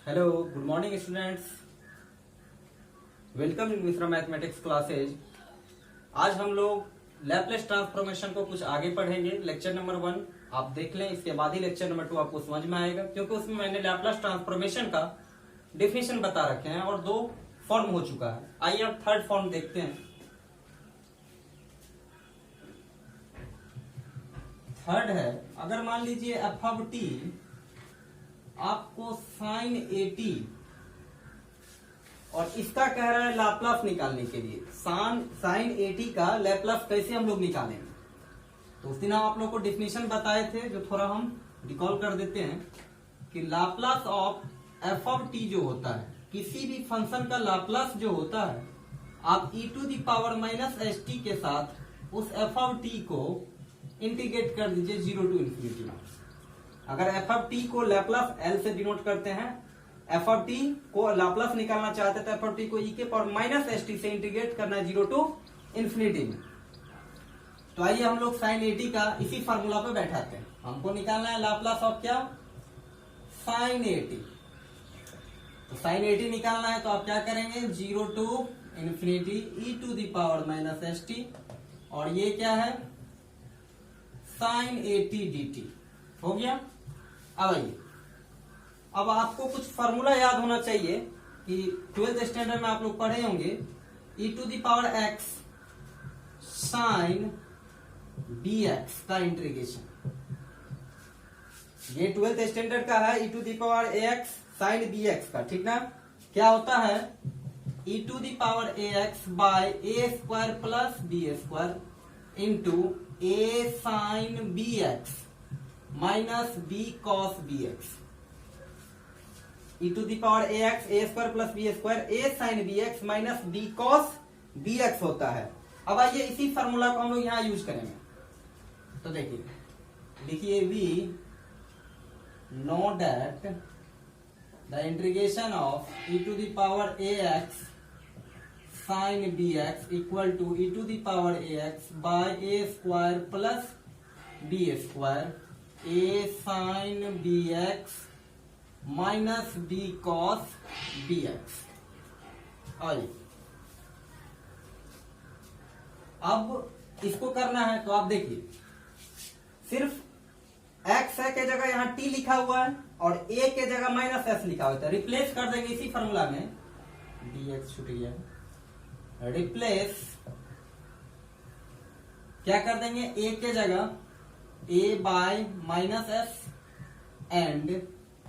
Hello, good morning students. Welcome in Mishra mathematics classes. आज हम लोग लैपलेस ट्रांसफॉर्मेशन को कुछ आगे पढ़ेंगे। लेक्चर नंबर 1 आप देख लें, इसके बाद ही लेक्चर नंबर 2 आपको समझ में आएगा, क्योंकि उसमें मैंने लैपलेस ट्रांसफॉर्मेशन का डेफिनेशन बता रखे हैं और 2 फॉर्म हो चुका है। आइए अब थर्ड फॉर्म देखते हैं। थर्ड है, अगर मान लीजिए एफ ऑफ टी आपको साइन 80 और इसका कह रहा है लाप्लास निकालने के लिए। साइन 80 का लैपलास कैसे हम लोग निकालेंगे, तो उस दिन हम आप लोग को डेफिनेशन बताए थे, जो थोड़ा हम रिकॉल कर देते हैं कि Laplace of F of T जो होता है, किसी भी फंक्शन का लाप्लास जो होता है, आप e to the power minus s t के साथ उस एफ ऑफ टी को इंटीग्रेट कर दीजिए 0 टू इंफिनिटी। अगर एफ ऑफ टी को लैपलास एल से डिनोट करते हैं, एफ ऑफ टी को लाप्लास निकालना चाहते हैं तो एफ ऑफ टी को ई के पावर माइनस एस टी से इंटीग्रेट करना है 0 टू इंफिनिटी में। तो आइए हम लोग साइन 80 का इसी फार्मूला पे बैठाते हैं। हमको निकालना है लाप्लास ऑफ क्या, साइन 80। तो साइन 80 निकालना है तो आप क्या करेंगे, 0 to infinity e to the power minus s t, और ये क्या है साइन 80 डी टी हो गया। अब आइए, अब आपको कुछ फॉर्मूला याद होना चाहिए कि 12th स्टैंडर्ड में आप लोग पढ़े होंगे, e to the power x sine bx का इंटीग्रेशन। ये 12th स्टैंडर्ड का है, e to the power ax sine bx का, ठीक ना। क्या होता है, e to the power ax by a square plus b square into a sine bx minus b cos b x. E to the power a x a square plus b square a sine b x minus b cos b x होता है। अब आइए इसी formula को हम लोग यहां use करेंगे। तो देखिए, लिखिए we know that the integration of e to the power a x sine b x equal to e to the power a x by a square plus b square a sin bx minus b cos bx। अब इसको करना है तो आप देखिए, सिर्फ x है के जगह यहां t लिखा हुआ है और a के जगह माइनस s लिखा हुआ है, रिप्लेस कर देंगे इसी फॉर्मूला में। dx छूट गया है, रिप्लेस क्या कर देंगे, a के जगह a bye minus S and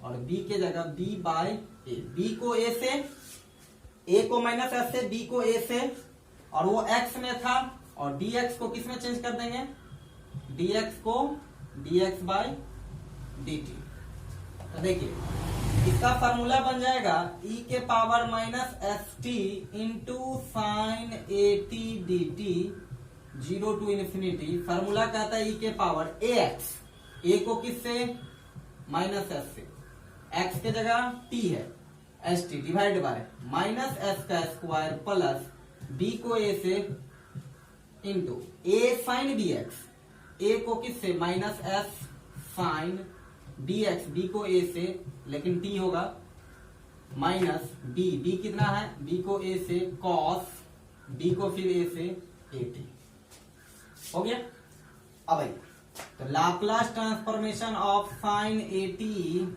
और b के जगह b बाय a। b को a से, a को माइनस एस से, b को a से, और वो x में था, और dx को किस में चेंज कर देंगे, dx को dx बाय dt। तो देखिए इसका फार्मूला बन जाएगा e के power minus s t into sine 80 dt 0 to infinity. Formula कहता है e के पावर ए एक्स, ए को किससे, माइनस एस से, x के जगह t है, s t divide by minus s का स्क्वायर प्लस b को a से into a sine b x, a को किससे, minus s sine b x, b को a से, लेकिन t होगा, माइनस b कितना है, b को a से कॉस, b को फिर a से 80 हो गया। अब आइए, तो लाप्लास ट्रांसफॉर्मेशन ऑफ साइन 80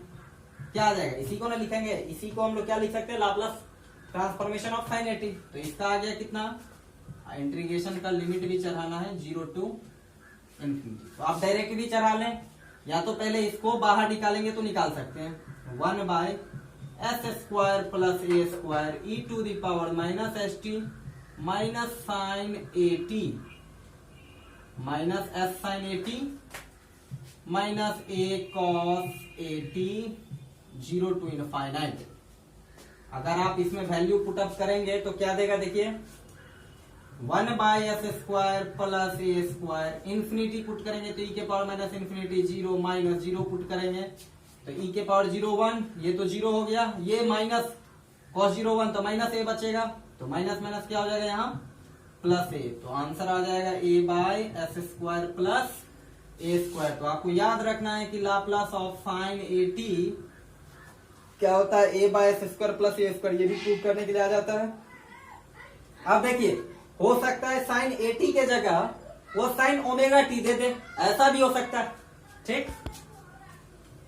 क्या आ जाएगा, इसी को ना लिखेंगे, इसी को हम लोग क्या लिख सकते हैं, लाप्लास ट्रांसफॉर्मेशन ऑफ साइन 80। तो इसका आ गया कितना, इंटीग्रेशन का लिमिट भी चढ़ाना है 0 टू इंफिनिटी। तो आप डायरेक्ट भी चढ़ा लें, या तो पहले इसको बाहर निकालेंगे तो निकाल सकते हैं, 1 by s square plus a square e to the power minus s t minus sine 80 minus s sine 80 minus a cos 80 0 to infinite. अगर आप इसमें वैल्यू पुटअप करेंगे तो क्या देगा, देखिए 1 by s square plus a square, infinity put करेंगे तो ई के power minus infinity 0 minus 0 put करेंगे तो ई के पावर 0 1, ये तो 0 हो गया, ये माइनस कॉस 0 1 तो माइनस ए बचेगा, तो माइनस माइनस क्या हो जाएगा यहाँ प्लस ए, तो आंसर आ जाएगा a bye s square plus a square. तो आपको याद रखना है कि लाप्लास ऑफ साइन 80 क्या होता है a by s square plus a square, ये भी प्रूव करने के लिए आ जाता है। अब देखिए हो सकता है साइन ए टी के जगह वो साइन ओमेगा टी दे दे, ऐसा भी हो सकता है। ठीक,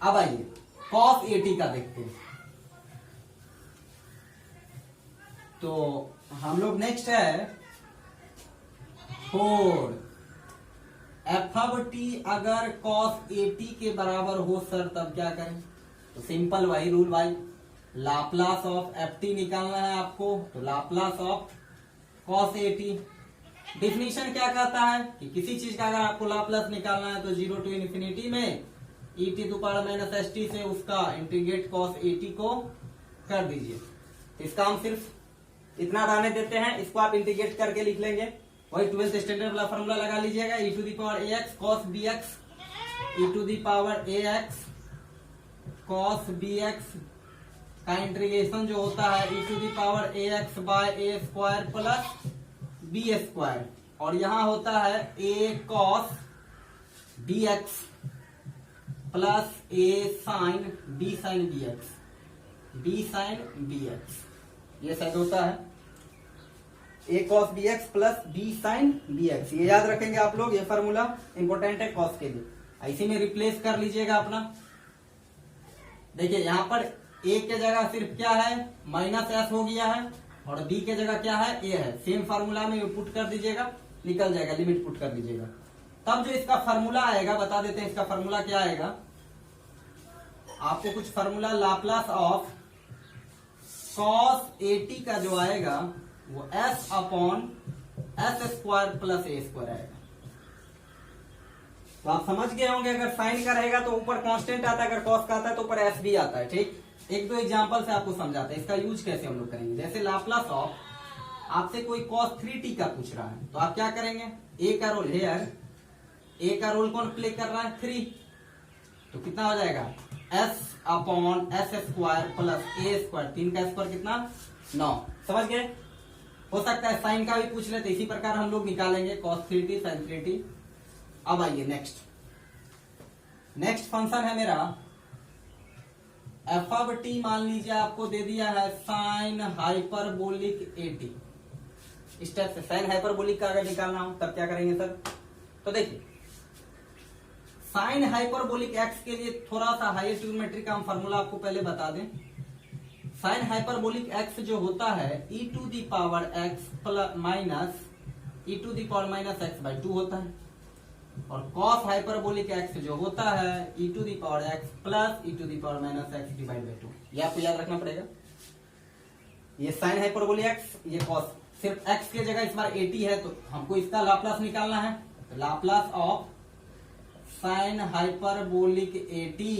अब आइए कॉस ए टी का देखते हैं। तो हम लोग नेक्स्ट है 4 एफ ऑफ टी अगर कॉस ए टी के बराबर हो सर तब क्या करें। तो सिंपल वही रूल भाई, लाप्लास ऑफ एफ टी निकालना है आपको, तो Laplace of cos a T. Definition क्या कहता है कि किसी चीज का अगर आपको लाप्लास निकालना है तो 0 टू इन्फिनिटी में e t to power minus s t से उसका इंटीग्रेट कॉस ए टी को कर दीजिए। तो इसका हम सिर्फ इतना रहने देते हैं, इसको आप इंटीग्रेट करके लिख लेंगे। वही 12th स्टैंडर्ड वाला फॉर्मूला लगा लीजिएगा, e to the power a x cos b x, e to the power a x cos b x का इंटीग्रेशन जो होता है e to the power a x by a square plus b square, और यहां होता है a cos b x plus a sine b sine b x, b sine b x, ये शायद होता है a cos b x plus b sine b x. ये याद रखेंगे आप लोग, ये फार्मूला इंपॉर्टेंट है कॉस के लिए। इसी में रिप्लेस कर लीजिएगा अपना। देखिए यहां पर ए के जगह सिर्फ क्या है माइनस एस हो गया है, और बी के जगह क्या है ए है। सेम फार्मूला में पुट कर दीजिएगा, निकल जाएगा, लिमिट पुट कर दीजिएगा। तब जो इसका फार्मूला आएगा, बता देते हैं इसका फार्मूला क्या आएगा। आपको कुछ formula Laplace of cos a t का जो आएगा वो s upon s square plus a square आएगा। तो आप समझ गए होंगे, अगर साइन का रहेगा तो ऊपर कांस्टेंट आता है, अगर कॉस का आता है तो ऊपर एस भी आता है। ठीक, एक दो एग्जांपल से आपको समझाते हैं इसका यूज कैसे हम लोग करेंगे। जैसे लाप्लास ऑफ आपसे कोई cos 3t का पूछ रहा है तो आप क्या करेंगे, ए का रोल हेयर, ए का रोल कौन प्ले कर रहा है 3, तो कितना हो जाएगा s upon s square plus a square, 3 का स्क्वायर कितना 9। समझ गए। हो सकता है साइन का भी पूछ ले, तो इसी प्रकार हम लोग निकालेंगे cos 3t sin 3t। अब आइए नेक्स्ट फंक्शन है मेरा एफ ऑफ टी, मान लीजिए आपको दे दिया है साइन हाइपरबोलिक ए टी। इस टाइप से साइन हाइपरबोलिक का अगर निकालना हो तब क्या करेंगे सर। तो देखिए साइन हाइपरबोलिक एक्स के लिए थोड़ा सा हायर ट्रिग्नोमेट्री का हम फार्मूला आपको पहले बता दें। साइन हाइपरबोलिक एक्स जो होता है e to the power x plus minus e to the power minus x by 2 होता है, और कॉस हाइपरबोलिक एक्स जो होता है e to the power x plus e to the power minus x divide by 2। ये आपको याद रखना पड़ेगा। ये साइन हाइपरबोलिक एक्स, ये कॉस, सिर्फ एक्स की जगह इस बार 80 है तो हमको इसका लाप्लास निकालना है। तो Laplace of sine hyperbolic A T,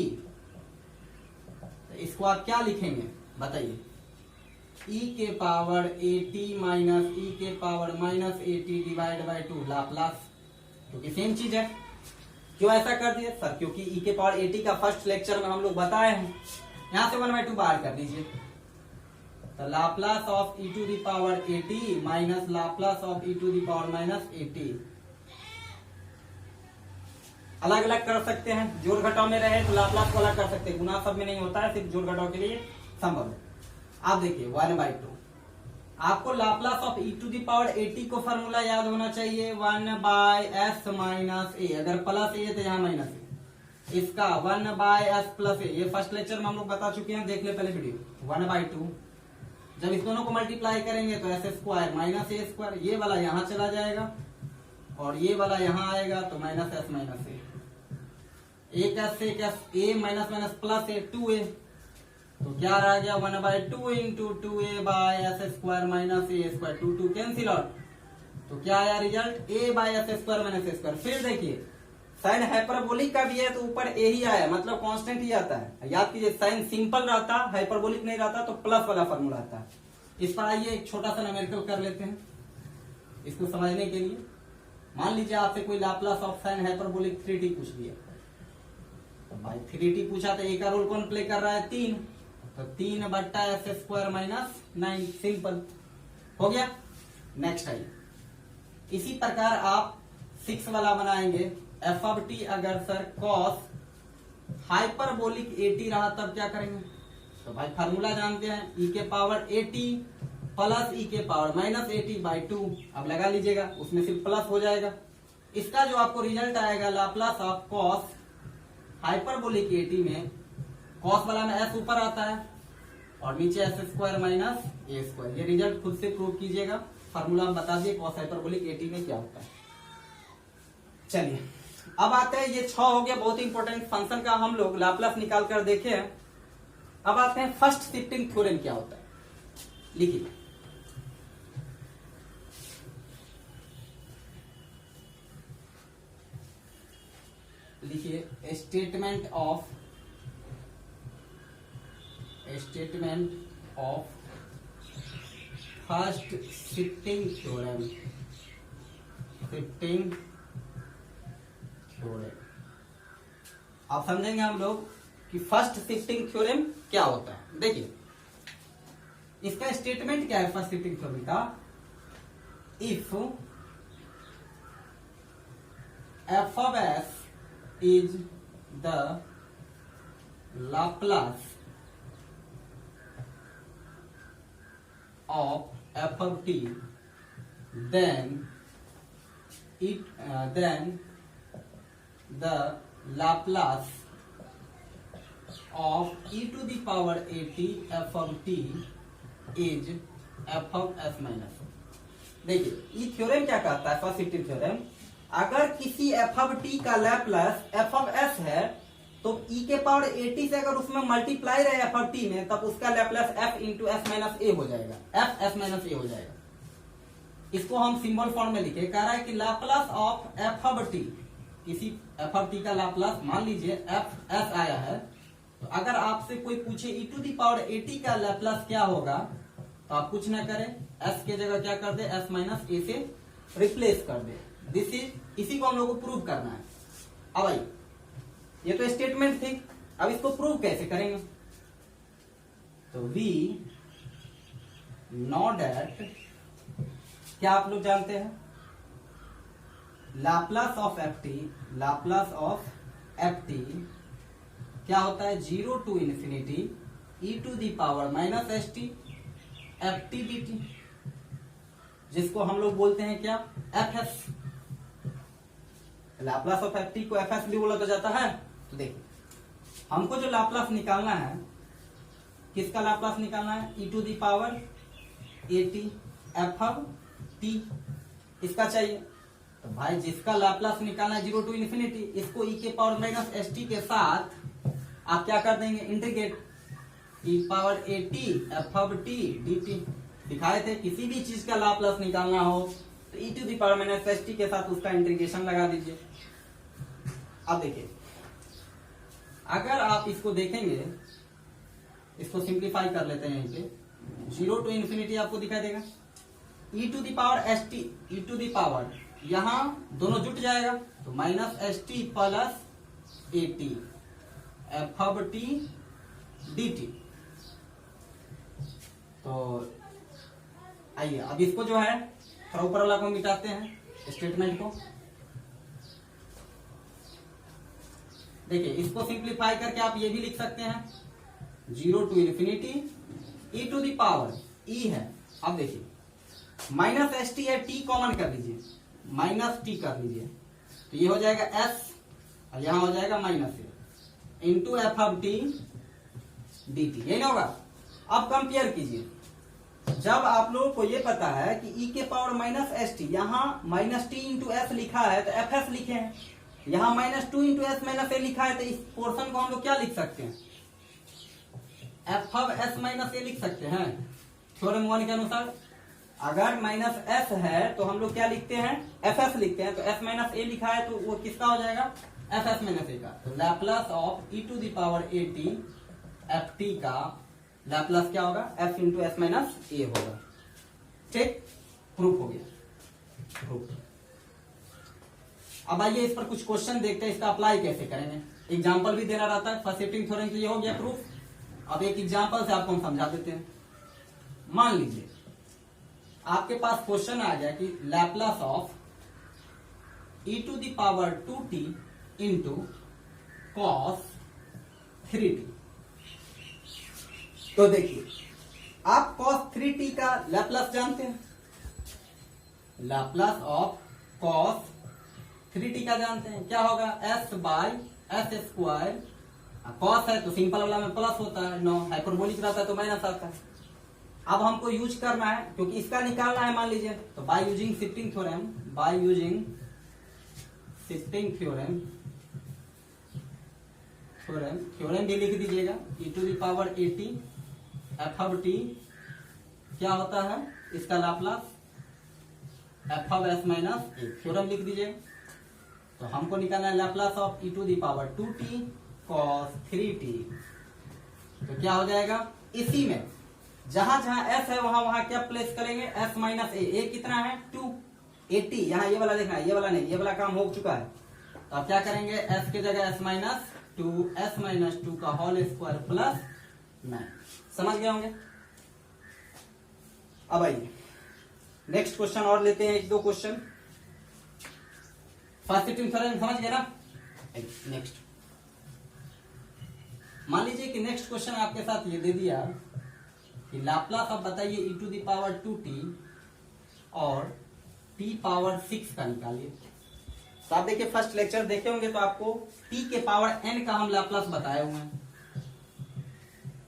तो इसको आप क्या लिखेंगे बताइए, e के पावर ए टी माइनस ई के power minus A T divide by 2 Laplace, क्योंकि सेम चीज है। क्यों ऐसा कर दिए सर, क्योंकि e के पावर 80 का फर्स्ट लेक्चर में हम लोग बताए हैं। यहां से 1/2 बाहर कर दीजिए, तो Laplace of e to the power 80 minus Laplace of e to the power minus 80। अलग अलग कर सकते हैं, जोड़ घटाव में रहे तो लाप्लास को अलग कर सकते हैं, गुना सब में नहीं होता है, सिर्फ जोड़ घटाव के लिए संभव है। आप देखिए 1/2, आपको Laplace of e to the power 80 को फॉर्मूला याद होना चाहिए 1/s माइनस ए, अगर प्लस ए तो यहाँ माइनस ए, इसका 1/s प्लस ए, ये फर्स्ट लेक्चर में हम लोग बता चुके हैं, देख ले पहले वीडियो। 1/2 जब इस दोनों को मल्टीप्लाई करेंगे तो एस स्क्वायर माइनस ए स्क्वायर, ये वाला यहाँ चला जाएगा और ये वाला यहाँ आएगा तो माइनस एस माइनस ए, एक एस से ए माइनस माइनस प्लस ए 2a, तो क्या रह गया 1/2 into 2a bye s square minus ए स्क्वायर, 2 कैंसिल आउट, तो क्या आया result a bye s square minus A square. फिर देखिए साइन हाइपरबोलिक का भी है तो ऊपर a ही आया, मतलब कांस्टेंट ही आता है। याद कीजिए साइन सिंपल रहता, हाइपरबोलिक नहीं रहता तो प्लस वाला फॉर्मूला आता है। इस पर आइए एक छोटा सा न्यूमेरिकल कर लेते हैं इसको समझने के लिए। मान लीजिए आपसे कोई Laplace of sine hyperbolic 3t पूछ दिया, तो भाई 3t पूछा तो a का रोल कौन प्ले कर रहा है 3, तो 3/s स्क्वायर माइनस 9, सिंपल हो गया। नेक्स्ट आइए, इसी प्रकार आप 6 वाला बनाएंगे एफ ऑफ टी, अगर सर कॉस हाइपरबोलिक 80 रहा तब क्या करेंगे, तो भाई फार्मूला जानते हैं, ई के पावर at प्लस ई के पावर माइनस at/2। अब लगा लीजिएगा, उसमें सिर्फ प्लस हो जाएगा। इसका जो आपको रिजल्ट आएगा Laplace of cos hyperbolic at में, कॉस वाला में s ऊपर आता है और नीचे s² माइनस a²। ये रिजल्ट खुद से प्रूव कीजिएगा, फार्मूला में बता दिए कॉस हाइपरबोलिक at में क्या होता है। चलिए अब आते हैं, ये 6 हो गया बहुत इंपॉर्टेंट फंक्शन का हम लोग लाप्लास निकाल कर देखे हैं। अब आते हैं फर्स्ट शिफ्टिंग थ्योरम क्या होता है, लिखिए। लिखिए statement of first shifting theorem. अब समझेंगे हम लोग कि फर्स्ट शिफ्टिंग थ्योरम क्या होता है। देखिए इसका स्टेटमेंट क्या है फर्स्ट शिफ्टिंग थ्योरम का, if f of s is the Laplace of f of t, then the Laplace of e to the power at f of t is f of s minus। देखिए ये theorem क्या कहता है, first shifting theorem, अगर किसी f of t का Laplace f of s है तो e के पावर at से अगर उसमें मल्टीप्लाई रहे f of t में, तब उसका Laplace f into s minus a हो जाएगा, f s माइनस a हो जाएगा। इसको हम सिंबल फॉर्म में लिखे, कह रहा है कि Laplace of f of t, किसी f of t का लाप्लास मान लीजिए f s आया है, तो अगर आपसे कोई पूछे e to the power at का लाप्लास क्या होगा, तो आप कुछ ना करें, s के जगह क्या कर दे, s माइनस a से रिप्लेस कर दे। इसी को हम लोग को प्रूव करना है। अब भाई ये तो स्टेटमेंट थी, अब इसको प्रूव कैसे करेंगे, तो वी नो डैट, क्या आप लोग जानते हैं, लाप्लास ऑफ एफ टी क्या होता है, 0 to infinity e to the power minus s t f t d t, जिसको हम लोग बोलते हैं क्या, f s. Laplace of f t को एफ एस भी बोला तो जाता है। तो देखिए हमको जो लाप्लास निकालना है, किसका लाप्लास निकालना है, e to the power a t f of t, इसका चाहिए। तो भाई जिसका लाप्लास निकालना है 0 टू इन्फिनिटी, इसको e के पावर माइनस एस टी के साथ आप क्या कर देंगे, integrate, e power a t f of t d t. दिखाए थे किसी भी चीज का लाप्लास निकालना हो तो e to the power minus s t के साथ उसका इंटीग्रेशन लगा दीजिए। अब देखिए अगर आप इसको देखेंगे, इसको सिंप्लीफाई कर लेते हैं, यहीं पे 0 टू इन्फिनिटी आपको दिखाई देगा, e to the power s t, e to the power, यहां दोनों जुट जाएगा तो minus s t plus a t f of t d t. तो आइए अब इसको जो है थोड़ा ऊपर वाला को मिटाते हैं स्टेटमेंट को। देखिए इसको सिंप्लीफाई करके आप ये भी लिख सकते हैं, 0 to infinity e to the power e है। अब देखिए माइनस एस टी है, टी कॉमन कर लीजिए, माइनस टी कर लीजिए, तो ये हो जाएगा s और यहां हो जाएगा minus A into f of t d T, यही ना होगा। अब कंपेयर कीजिए, जब आप लोगों को ये पता है कि e के पावर माइनस एस टी, यहाँ माइनस टी इंटू एस लिखा है तो एफ एस लिखे हैं, यहाँ माइनस 2 इंटू एस माइनस ए लिखा है, तो इस पोर्शन को हम लोग क्या लिख सकते हैं, एफ ऑफ एस माइनस ए लिख सकते हैं थ्योरम 1 के अनुसार। अगर माइनस एस है तो हम लोग क्या लिखते हैं, एफ एस लिखते हैं, तो एस माइनस ए लिखा है तो वो किसका हो जाएगा, एफ एस माइनस ए का। तो Laplace of e to the power a t f t का लैप्लास क्या होगा, f into s minus a होगा। ठीक, प्रूफ हो गया, प्रूफ। अब आइए इस पर कुछ क्वेश्चन देखते हैं, इसका अप्लाई कैसे करेंगे। एग्जाम्पल भी देना रहता है, फर्स्ट शिफ्टिंग थ्योरम के लिए हो गया प्रूफ। अब एक एग्जाम्पल से आपको हम समझा देते हैं। मान लीजिए आपके पास क्वेश्चन आ गया कि Laplace of e to the power 2t into cos 3t, तो देखिए, आप cos 3t का लैप्लस जानते हैं, लैप्लस ऑफ cos 3t का जानते हैं, क्या होगा, s bye s square. Cos है तो सिंपल वाला में प्लस होता है, नो हाइपरबोलिक रहता है तो माइनस आता है। अब हमको यूज करना है, क्योंकि इसका निकालना है मान लीजिए, तो by using shifting theorem, by using shifting theorem, theorem भी लिख दीजिएगा, e⁻80 एफ ऑफ टी क्या होता है इसका Laplace, F of S minus A, theorem लिख दीजिए। तो हमको निकालना है Laplace of e⁻2t cos 3t। तो क्या हो जाएगा, इसी में जहां जहां s है वहां वहां क्या प्लेस करेंगे, s माइनस ए कितना है 280, यहाँ ये वाला देखना है, ये वाला नहीं, ये वाला काम हो चुका है। तो आप क्या करेंगे, s की जगह s माइनस टू का होल स्क्वायर प्लस 9। समझ गए होंगे। अब आइए नेक्स्ट क्वेश्चन और लेते हैं, एक दो क्वेश्चन। फर्स्ट शिफ्टिंग थ्योरम समझ गए ना। नेक्स्ट मान लीजिए कि नेक्स्ट क्वेश्चन आपके साथ ये दे दिया कि लाप्लास आप बताइए e⁻2t और t⁻6 का निकालिए। तो आप देखिए फर्स्ट लेक्चर देखे होंगे तो आपको t के पावर n का हम लाप्लास बताए हुए हैं,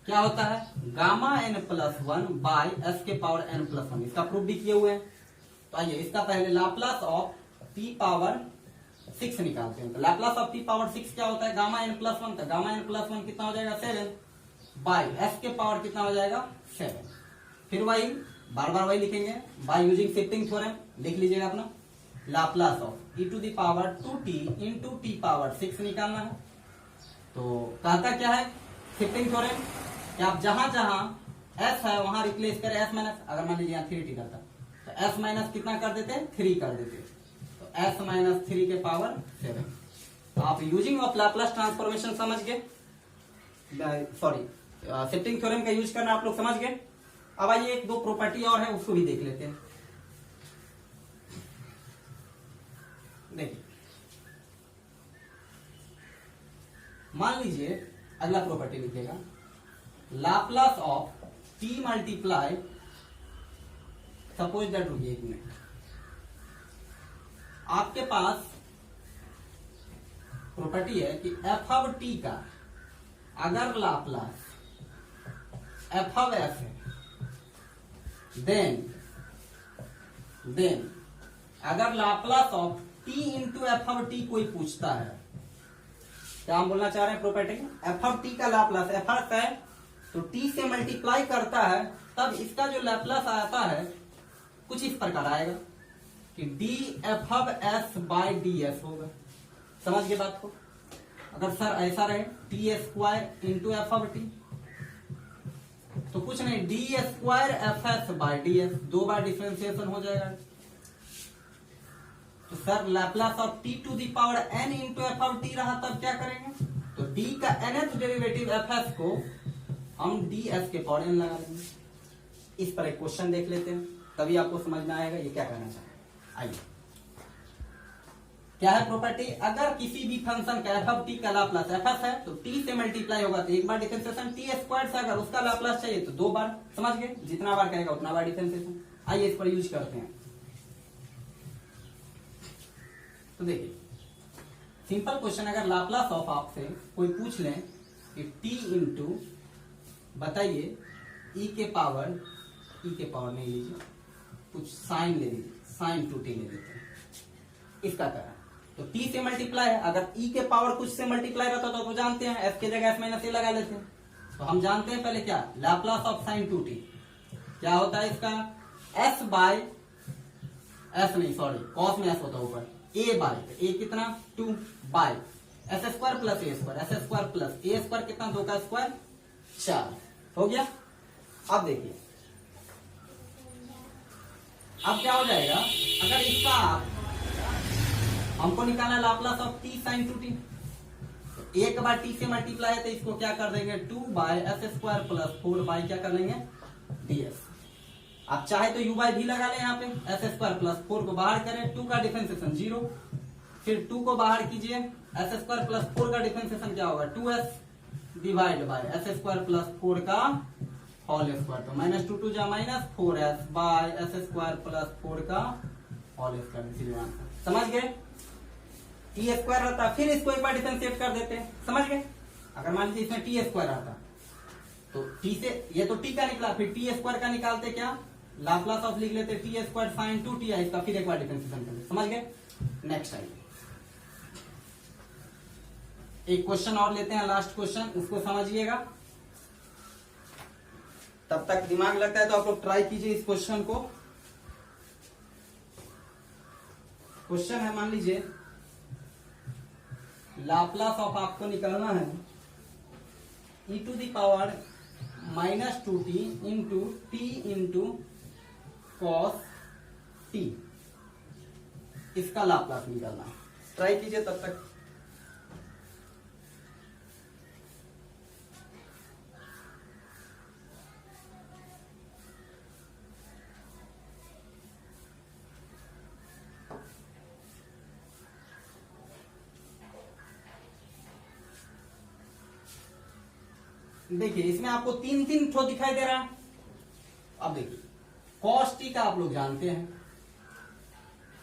क्या होता है gamma n plus 1 by S के पावर n प्लस 1, इसका प्रूफ भी किए हुए हैं। तो आइए इसका पहले लाप्लास ऑफ t⁻6 निकालते हैं। तो लाप्लास ऑफ t⁻6 क्या होता है, गामा n प्लस 1, तो गामा n प्लस 1 कितना हो जाएगा 7 बाय एस के पावर कितना हो जाएगा 7। फिर वही बार बार वही लिखेंगे, बाय यूजिंग शिफ्टिंग थ्योरम लिख लीजिएगा अपना, Laplace of e⁻2t into t⁻6 निकालना है। तो कहता क्या है शिफ्टिंग थ्योरम कि आप जहां जहां s है वहां रिप्लेस करें s माइनस, अगर मान लीजिए 3t करता तो s माइनस कितना कर देते 3 कर देते, तो s माइनस 3 के पावर 7। तो आप यूजिंग ऑफ लाप्लास ट्रांसफॉर्मेशन समझ गए, सॉरी शिफ्टिंग थ्योरम का यूज करना आप लोग समझ गए। अब आइए एक दो प्रॉपर्टी और है उसको भी देख लेते हैं। देखिए मान लीजिए अगला प्रॉपर्टी लिखिएगा, Laplace of t multiply, suppose that, रुकिए एक मिनट, आपके पास प्रॉपर्टी है कि एफ ऑफ टी का अगर लाप्लास एफ ऑफ एस है, देन अगर Laplace of T into f of T कोई पूछता है, क्या हम बोलना चाह रहे हैं प्रॉपर्टी, एफ ऑफ टी का लाप्लास एफ ऑफ है तो टी से मल्टीप्लाई करता है, तब इसका जो लाप्लास आता है कुछ इस प्रकार आएगा कि d f of s by d s होगा। समझ गए बात को। अगर सर ऐसा रहे t square into f of t, तो कुछ नहीं, d square f s by d s, 2 बार डिफरेंशिएशन हो जाएगा। तो sir Laplace of t to the power n into f of t रहा, तब क्या करेंगे, तो डी का nth डेरिवेटिव एफ एस को हम डी एस के पावर एन लगा लेंगे। इस पर एक क्वेश्चन देख लेते हैं, तभी आपको समझ में आएगा ये क्या करना चाह रहे हैं। आइए क्या है प्रॉपर्टी, अगर किसी भी फंक्शन का एफ ऑफ टी का लाप्लास एफ एस है तो टी से मल्टीप्लाई होगा तो एक बार डिफरेंशिएशन, टी स्क्वायर से अगर उसका लाप्लास चाहिए तो 2 बार। समझ गए, जितना बार करेगा उतना बार डिफरेंशिएशन। आइए इस पर यूज करते हैं। तो देखिए सिंपल क्वेश्चन, अगर लाप्लास ऑफ आपसे कोई पूछ लें कि टी इंटू बताइए ई के पावर नहीं लीजिए, कुछ साइन ले लीजिए, साइन 2t ले लेते हैं, इसका करा तो t से मल्टीप्लाई है, अगर e के पावर कुछ से मल्टीप्लाई रहता तो जानते हैं s के जगह s माइनस ए लगा लेते हैं। तो हम जानते हैं पहले क्या, लाप्लास ऑफ साइन 2t क्या होता है इसका, s बाय s नहीं सॉरी कॉस में s होता है ऊपर, a बाय a कितना 2 by s square plus a square, s square plus a square कितना 2 का स्क्वायर 4 हो गया। अब देखिए अब क्या हो जाएगा, अगर इसका हमको निकालना Laplace of T sign 2t, तो एक बार टी से मल्टीप्लाई है तो इसको क्या कर देंगे 2 by s square plus 4 by क्या कर लेंगे ds। आप चाहे तो u बाय भी लगा लें, यहाँ पे एस स्क्वायर प्लस 4 को बाहर करें, 2 का डिफरेंशिएशन 0, फिर 2 को बाहर कीजिए, एस स्क्वायर प्लस 4 का डिफरेंशिएशन क्या होगा 2s divide by s square plus 4 का होल स्क्वायर, तो माइनस टू टू जा minus 4s bye s square plus 4 का होल स्क्वायर। समझ गए? टी स्क्वायर रहता फिर इसको एक बार डिफरेंशिएट कर देते हैं, समझ गए? अगर मान लीजिए इसमें टी स्क्वायर रहता तो टी से ये तो टी का निकला, फिर टी स्क्वायर का निकालते क्या, लाप्लास ऑफ लिख लेते टी स्क्वायर साइन 2t इसका, फिर एक बार डिफरेंशिएशन करते। समझ गए? नेक्स्ट आइए एक क्वेश्चन और लेते हैं, लास्ट क्वेश्चन, उसको समझिएगा। तब तक दिमाग लगता है तो आप लोग ट्राई कीजिए इस क्वेश्चन को। क्वेश्चन है, मान लीजिए लाप्लास ऑफ आपको निकालना है e to the power minus 2t into t into cos t, इसका लाप्लास निकालना है। ट्राई कीजिए तब तक। देखिए इसमें आपको तीन तीन ठो दिखाई दे रहा है। अब देखिए कॉस टी का आप लोग जानते हैं,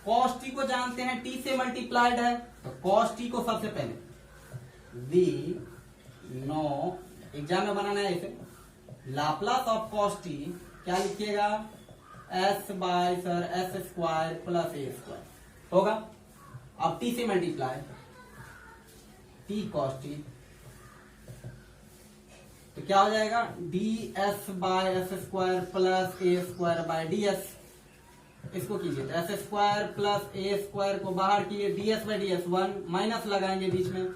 कॉस टी को जानते हैं, टी से मल्टीप्लाइड है, तो कॉस टी को सबसे पहले वी नो एग्जाम में बनाना है इसे, लाप्लास ऑफ कॉस टी क्या लिखिएगा, s by sir s square plus a square होगा। अब टी से मल्टीप्लाई टी कॉस टी, तो क्या हो जाएगा, D S by s square plus a square by d S. इसको कीजिए तो S square plus a square को बाहर किए, D S by D S 1 minus लगाएंगे बीच में,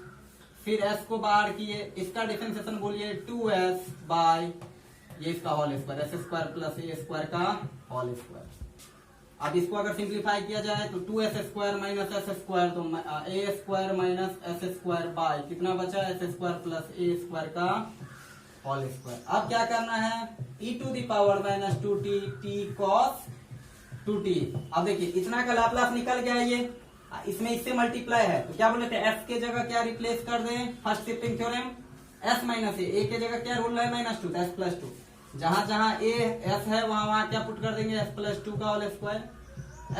फिर एस को बाहर किए, इसका डिफरेंशिएशन बोलिए 2s बाय ये इसका whole square, s square plus a square का होल स्क्वायर। अब इसको अगर सिंप्लीफाई किया जाए तो 2s square minus s square, तो a square minus s square by कितना बचा, s square plus a square का होल स्क्वायर। अब क्या करना है, e to the power minus 2t t cos 2t। अब देखिए इतना का लाप्लास निकल गया, ये इसमें इससे मल्टीप्लाई है, तो क्या बोले थे, s के जगह क्या रिप्लेस कर दें, first shifting theorem, s minus a के जगह क्या रूल है, माइनस 2, s प्लस 2, जहां जहां a s है वहां वहां क्या पुट कर देंगे, s प्लस 2 का होल स्क्वायर,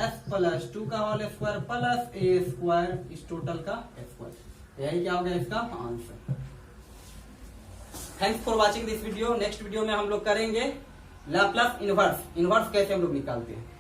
s प्लस 2 का whole square plus a square, इस टोटल का स्क्वायर। यही क्या हो गया इसका answer. Thanks for watching this video. Next video में हम लोग करेंगे लाप्लास इनवर्स, इनवर्स कैसे हम लोग निकालते हैं।